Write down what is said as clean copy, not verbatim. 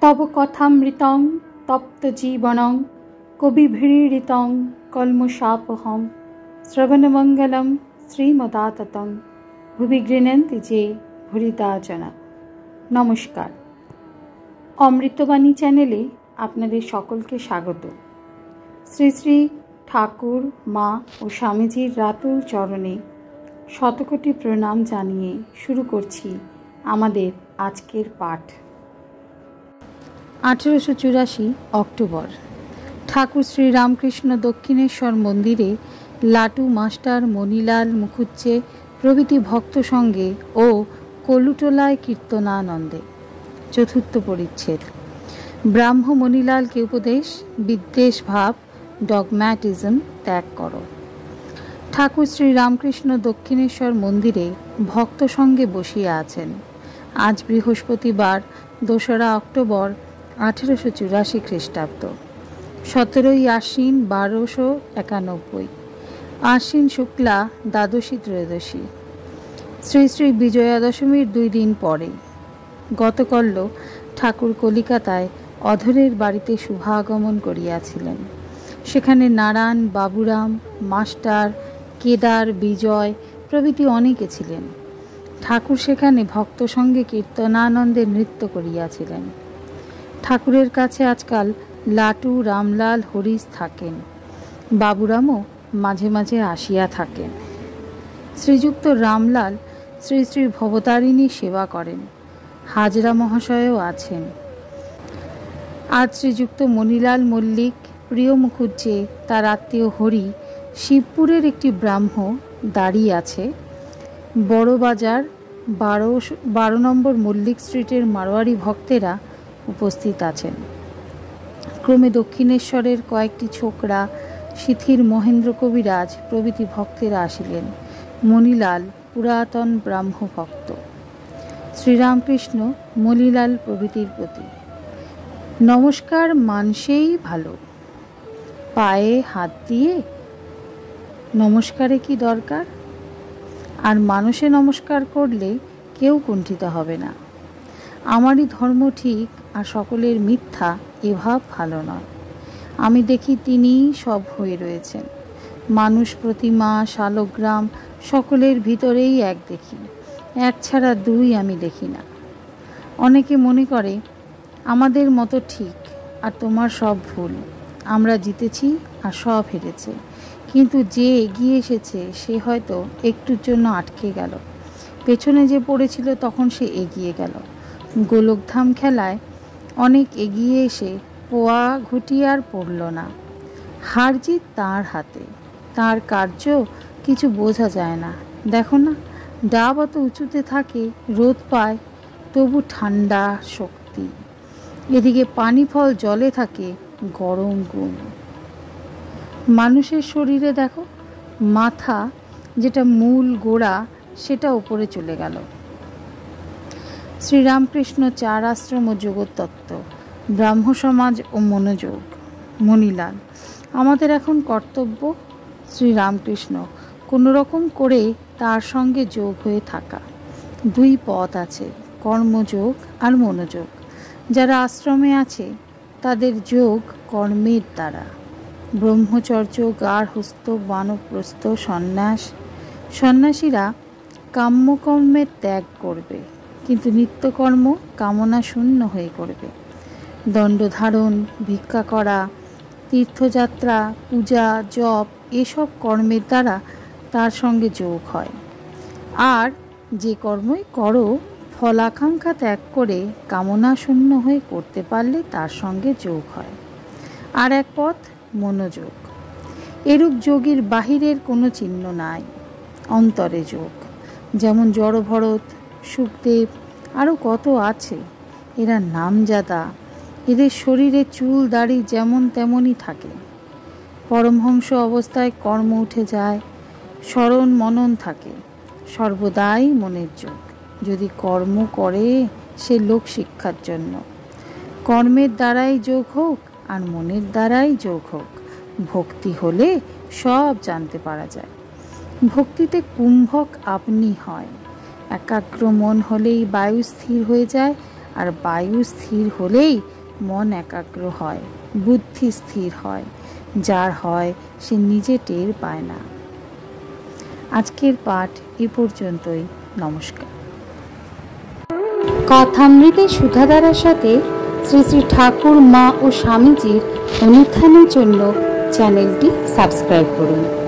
तव कथामृतं तप्तजीवनं कविभिरीडितं कल्मषापहं श्रवणमङ्गलं श्रीमदाततं भुवि गृह्णन्ति जे भूरिदा जना। नमस्कार, अमृतबाणी चैनेले आपनादेर सकलके स्वागत। श्री श्री ठाकुर मा और स्वामीजीर रातुल चरणे शतकोटी प्रणाम जानिए शुरू करछि आमादेर आजकेर पाठ। 1884 अक्टोबर ठाकुर श्री रामकृष्ण दक्षिणेश्वर मंदिरे लाटू मास्टर मणिलाल मुखुज्जे प्रभृति भक्त संगे और कलुटोलाय कीर्तनानंदे। चतुर्थ परिच्छेद। ब्राह्म मणिलाल के उपदेश विद्वेष भाव डगमैटिज्म त्याग करो। ठाकुर श्री रामकृष्ण दक्षिणेश्वर मंदिरे भक्त संगे बसिया आছেন। आज बृहस्पतिवार 2रा अक्टोबर 1884 ख्रीष्टाब्द, 17 आश्विन 1291, आश्विन शुक्ला द्वादशी त्रयोदशी। श्री श्री विजया दशमीर 2 दिन परे गतकाल ठाकुर कलिकाताय अधरेर बाड़ीते शुभागमन करियाছিলেন। সেখানে नारायण, बाबूराम, मास्टार, केदार, विजय प्रभृति अनेके ছিলেন। ठाकुर সেখানে भक्त संगे कीर्तनानंदे नृत्य करियाছিলেন। ठाकुरेर काछे आजकल लाटू, रामलाल, हरिश थाकेन। बाबूरामও माझे माझे आसिया थाकेन। श्रीजुक्त रामलाल श्री श्री भवतारिणी सेवा करें। हाजरा महाशयও आছেন। आज श्रीजुक्त मणिलाल मल्लिक, प्रिय मुखुज्जे, तार आत्मीय हरि शिवपुरेर एकटी ब्राह्म दाঁড়িয়ে আছে। बड़ बाजार 12 नम्बर मल्लिक स्ट्रीटेर मारवाड़ी भक्तेरा उपस्थित आছেন। क्रमे दक्षिणेश्वरेर कयेकटी छोकरा, शिथिर महेंद्र कविराज प्रभृति भक्तेरा आसिलेन। मणिलाल पुरातन ब्राह्म भक्त। श्रीरामकृष्ण मणिलाल प्रभृतिर प्रति नमस्कार मानसेई भालो, पाए हाथ दिए नमस्कारे कि दरकार, और मानुषे नमस्कार करले केउ कुंठित हबे ना। आमारी धर्म ठीक और सकलेर मिथ्या ए भाव भालो नय। आमी देखी तिनिई सब हये रयेछेन। मानुष, प्रतिमा, शालग्राम सकलेर भितरेई एक देखी, एक छाड़ा दुई आमी देखी ना। अनेके मने करे आमादेर मतो ठीक और तोमार सब भूल, आमरा जितेছি और सब हेरेছে। किन्तु जे एगिয়ে এসেছে সে হয়তো একটুর জন্য আটকে গেল, পেছনে যে পড়েছিল তখন সে এগিয়ে গেল। গোলকধাম খেলায় অনেক এগিয়ে এসে পোয়া ঘুটি আর পড়ল না। হার জিত তার হাতে, তার কার্য কিছু বোঝা যায় না। দেখো না, ডাব অত উঁচুতে থাকে, রোদ পায়, তবু ঠান্ডা শক্তি। এদিকে পানি ফল জলে থাকে, গরম গুম। মানুষের শরীরে দেখো, মাথা যেটা মূল গোড়া সেটা উপরে চলে গেল। শ্রীরামকৃষ্ণ 4 আশ্রম ও জগৎতত্ত্ব, ব্রাহ্ম সমাজ ও মনোযোগ। মণিলাল, আমাদের এখন কর্তব্য শ্রীরামকৃষ্ণ কোনো রকম করে তার সঙ্গে যোগ হয়ে থাকা। 2 পথ আছে, কর্মযোগ আর মনোযোগ। যারা আশ্রমে আছে তাদের যোগ কর্মের দ্বারা। ব্রহ্মচর্য, গার্হস্থ্য, বানপ্রস্থ, সন্ন্যাস। সন্ন্যাসীরা কাম্যকর্মের ত্যাগ করবে, কিন্তু নিত্যকর্ম কামনা শূন্য হয়ে করবে। দণ্ডধারণ, ভিক্ষা করা, তীর্থযাত্রা, পূজা, জপ এসব কর্মের দ্বারা তার সঙ্গে যোগ হয়। আর যে কর্মই করো ফলাকাঙ্ক্ষা ত্যাগ করে কামনা শূন্য হয়ে করতে পারলে তার সঙ্গে যোগ হয়। আর এক পথ মনোযোগ। এরূপ যোগীর বাহিরের কোনো চিহ্ন নাই, অন্তরে যোগ। যেমন জড়ভরত, সুখদেব আরও কত আছে। এরা নামজাদা, এদের শরীরে চুল দাড়ি যেমন তেমনই থাকে। পরমহংস অবস্থায় কর্ম উঠে যায়, স্মরণ মনন থাকে, সর্বদাই মনের যোগ। যদি কর্ম করে সে লোক শিক্ষার জন্য, কর্মের দ্বারাই যোগ হোক আর মনের দ্বারাই যোগ হোক, ভক্তি হলে সব জানতে পারা যায়। ভক্তিতে কুম্ভক আপনি হয়। एकाग्र मन हलेई वायु स्थिर हो जाए আর বায়ু স্থির হলেই মন একাগ্র হয়, বুদ্ধি স্থির হয়। যার হয় সে নিজে টের পায় না। আজকের পাঠ এ পর্যন্তই। নমস্কার। কথামৃতে সুধাধারার সাথে শ্রী শ্রী ঠাকুর, মা ও স্বামীজির অনুধ্যানের জন্য চ্যানেলটি সাবস্ক্রাইব করুন।